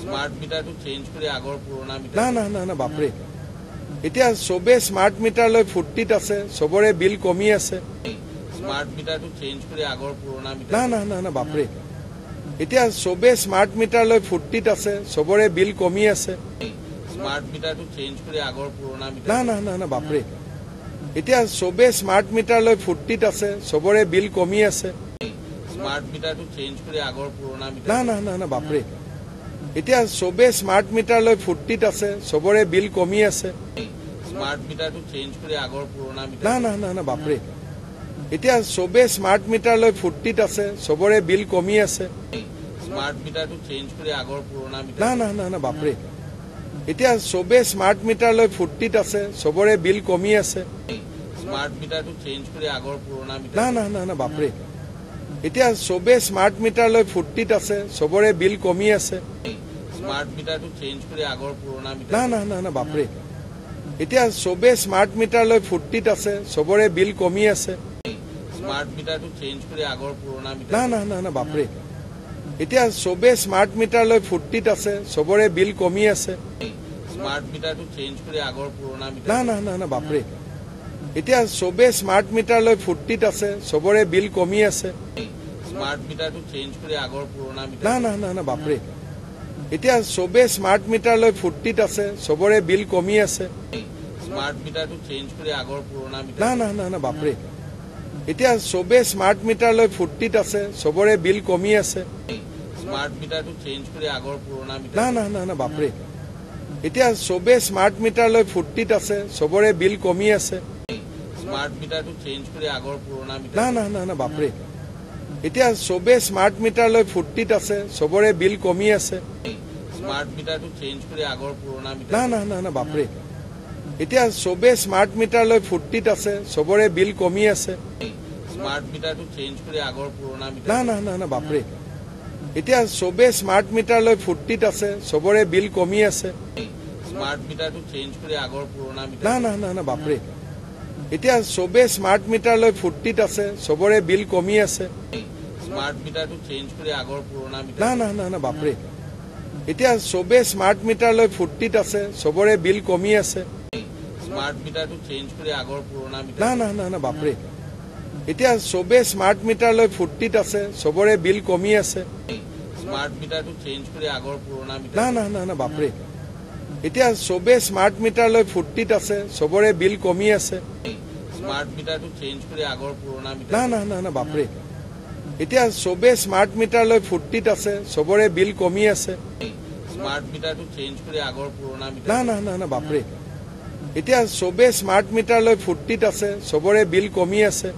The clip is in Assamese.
স্মাৰ্ট মিটাৰটো চেঞ্জ কৰে আগৰ পুৰণা মিটাৰ না না না না বাপৰে এতিয়া সবে স্মাৰ্ট মিটাৰ লৈ ফুৰ্তিত আছে সবৰে বিল কমি আছে স্মাৰ্ট মিটাৰটো চেঞ্জ কৰে আগৰ পুৰণা মিটাৰ না না না না বাপৰে এতিয়া সবে স্মাৰ্ট মিটাৰ লৈ ফুৰ্তিত আছে সবৰে বিল কমি আছে স্মাৰ্ট মিটাৰটো চেঞ্জ কৰে আগৰ পুৰণা মিটাৰ না না না না বাপৰে এতিয়া সবে স্মাৰ্ট মিটাৰ লৈ ফুৰ্তিত আছে সবৰে বিল কমি আছে স্মাৰ্ট মিটাৰটো চেঞ্জ কৰে আগৰ পুৰণা মিটাৰ না না না না বাপৰে এতিয়া সবে স্মাৰ্ট মিটাৰ লৈ ফুৰ্তিত আছে সবৰে বিল কমি আছে স্মাৰ্ট মিটাৰটো চেঞ্জ কৰে আগৰ পুৰণা মিটাৰ না না না না বাপৰে এতিয়া সবে স্মাৰ্ট মিটাৰ লৈ ফুৰ্তিত আছে সবৰে বিল কমি আছে স্মাৰ্ট মিটাৰটো চেঞ্জ কৰে আগৰ পুৰণা মিটাৰ না না না না বাপৰে এতিয়া সবে স্মাৰ্ট মিটাৰ লৈ ফুৰ্তিত আছে সবৰে বিল কমি আছে স্মাৰ্ট মিটাৰটো চেঞ্জ কৰে আগৰ পুৰণা মিটাৰ না না না না বাপৰে এতিয়া সবে স্মাৰ্ট মিটাৰ লৈ ফুৰ্তিত আছে সবৰে বিল কমি আছে স্মাৰ্ট মিটাৰটো চেঞ্জ কৰে আগৰ পুৰণা মিটাৰ না না না না বাপৰে এতিয়া সবে স্মাৰ্ট মিটাৰ লৈ ফুৰ্তিত আছে সবৰে বিল কমি আছে স্মাৰ্ট মিটাৰটো চেঞ্জ কৰে আগৰ পুৰণা মিটাৰ না না না না বাপৰে এতিয়া সবে স্মাৰ্ট মিটাৰ লৈ ফুৰ্তিত আছে সবৰে বিল কমি আছে স্মাৰ্ট মিটাৰটো চেঞ্জ কৰে আগৰ পুৰণা মিটাৰ না না না না বাপৰে এতিয়া সবে স্মাৰ্ট মিটাৰ লৈ ফুৰ্তিত আছে সবৰে বিল কমি আছে স্মাৰ্ট মিটাৰটো চেঞ্জ কৰে আগৰ পুৰণা মিটাৰ না না না না বাপৰে এতিয়া সবে স্মাৰ্ট মিটাৰ লৈ ফুৰ্তিত আছে সবৰে বিল কমি আছে স্মাৰ্ট মিটাৰটো চেঞ্জ কৰে আগৰ পুৰণা মিটাৰ না না না না বাপৰে এতিয়া সবে স্মাৰ্ট মিটাৰ লৈ ফুৰ্তিত আছে সবৰে বিল কমি আছে স্মাৰ্ট মিটাৰটো চেঞ্জ কৰে আগৰ পুৰণা মিটাৰ না না না না বাপৰে এতিয়া সবে স্মাৰ্ট মিটাৰ লৈ ফুৰ্তিত আছে সবৰে বিল কমি আছে স্মাৰ্ট মিটাৰটো চেঞ্জ কৰে আগৰ পুৰণা মিটাৰ না না না না বাপৰে এতিয়া সবে স্মাৰ্ট মিটাৰ লৈ ফুৰ্তিত আছে সবৰে বিল কমি আছে স্মাৰ্ট মিটাৰটো চেঞ্জ কৰে আগৰ পুৰণা মিটাৰ না না না না বাপৰে এতিয়া সবে স্মাৰ্ট মিটাৰ লৈ ফুৰ্তিত আছে সবৰে বিল কমি আছে স্মাৰ্ট মিটাৰটো চেঞ্জ কৰে আগৰ পুৰণা মিটাৰ না না না না বাপৰে এতিয়া সবে স্মাৰ্ট মিটাৰ লৈ ফুৰ্তিত আছে সবৰে বিল কমি আছে স্মাৰ্ট মিটাৰটো চেঞ্জ কৰে আগৰ পুৰণা মিটাৰ না না না না বাপৰে এতিয়া সবে স্মাৰ্ট মিটাৰ লৈ ফুৰ্তিত আছে সবৰে বিল কমি আছে স্মাৰ্ট মিটাৰটো চেঞ্জ কৰে আগৰ পুৰণা মিটাৰ না না না না বাপৰে এতিয়া সবে স্মাৰ্ট মিটাৰ লৈ ফুৰ্তিত আছে সবৰে বিল কমি আছে স্মাৰ্ট মিটাৰটো চেঞ্জ কৰে আগৰ পুৰণা মিটাৰ না না না না বাপৰে এতিয়া সবে স্মাৰ্ট মিটাৰ লৈ ফুৰ্তিত আছে সবৰে বিল কমি আছে স্মাৰ্ট মিটাৰটো চেঞ্জ কৰে আগৰ পুৰণা মিটাৰ না না না না বাপৰে এতিয়া সবে স্মাৰ্ট মিটাৰ লৈ ফুৰ্তিত আছে সবৰে বিল কমি আছে স্মাৰ্ট মিটাৰটো চেঞ্জ কৰে আগৰ পুৰণা মিটাৰ না না না না বাপৰে এতিয়া সবে স্মাৰ্ট মিটাৰ লৈ ফুৰ্তিত আছে সবৰে বিল কমি আছে স্মাৰ্ট মিটাৰটো চেঞ্জ কৰে আগৰ পুৰণা মিটাৰ না না না না বাপৰে এতিয়া সবে স্মাৰ্ট মিটাৰ লৈ ফুৰ্তিত আছে সবৰে বিল কমি আছে